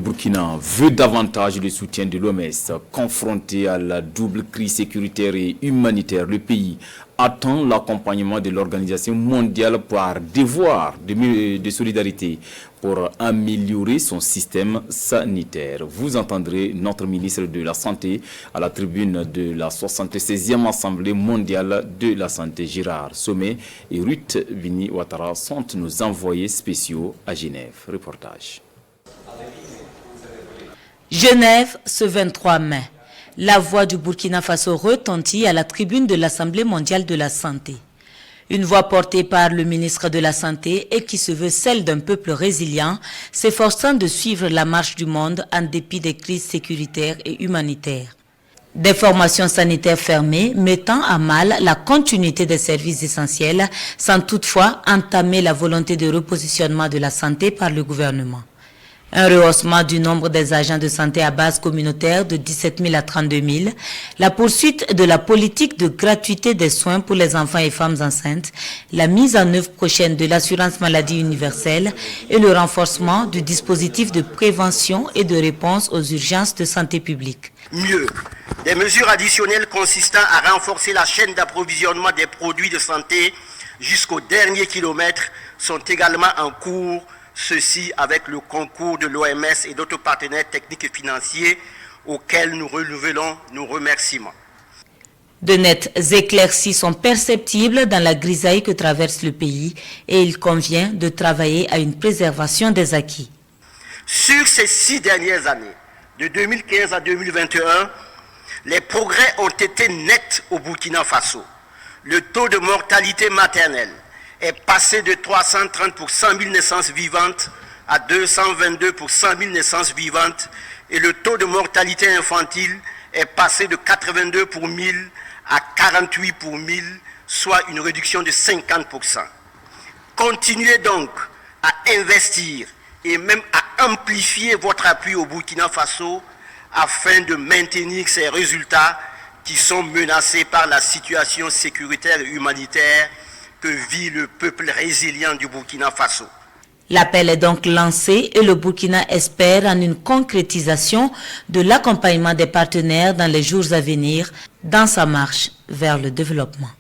Burkina veut davantage le soutien de l'OMS. Confronté à la double crise sécuritaire et humanitaire, le pays attend l'accompagnement de l'Organisation mondiale par devoir de solidarité pour améliorer son système sanitaire. Vous entendrez notre ministre de la Santé à la tribune de la 76e Assemblée mondiale de la Santé. Gérard Sommet et Ruth Vini Ouattara sont nos envoyés spéciaux à Genève. Reportage. Genève, ce 23 mai. La voix du Burkina Faso retentit à la tribune de l'Assemblée mondiale de la Santé. Une voix portée par le ministre de la Santé et qui se veut celle d'un peuple résilient, s'efforçant de suivre la marche du monde en dépit des crises sécuritaires et humanitaires. Des formations sanitaires fermées mettant à mal la continuité des services essentiels sans toutefois entamer la volonté de repositionnement de la santé par le gouvernement. Un rehaussement du nombre des agents de santé à base communautaire de 17 000 à 32 000, la poursuite de la politique de gratuité des soins pour les enfants et femmes enceintes, la mise en œuvre prochaine de l'assurance maladie universelle et le renforcement du dispositif de prévention et de réponse aux urgences de santé publique. Mieux, des mesures additionnelles consistant à renforcer la chaîne d'approvisionnement des produits de santé jusqu'au dernier kilomètre sont également en cours. Ceci avec le concours de l'OMS et d'autres partenaires techniques et financiers auxquels nous renouvelons nos remerciements. De nettes éclaircies sont perceptibles dans la grisaille que traverse le pays et il convient de travailler à une préservation des acquis. Sur ces 6 dernières années, de 2015 à 2021, les progrès ont été nets au Burkina Faso. Le taux de mortalité maternelle est passé de 330 pour 100 000 naissances vivantes à 222 pour 100 000 naissances vivantes et le taux de mortalité infantile est passé de 82 pour 1000 à 48 pour 1000, soit une réduction de 50%. Continuez donc à investir et même à amplifier votre appui au Burkina Faso afin de maintenir ces résultats qui sont menacés par la situation sécuritaire et humanitaire que vit le peuple résilient du Burkina Faso. L'appel est donc lancé et le Burkina espère en une concrétisation de l'accompagnement des partenaires dans les jours à venir dans sa marche vers le développement.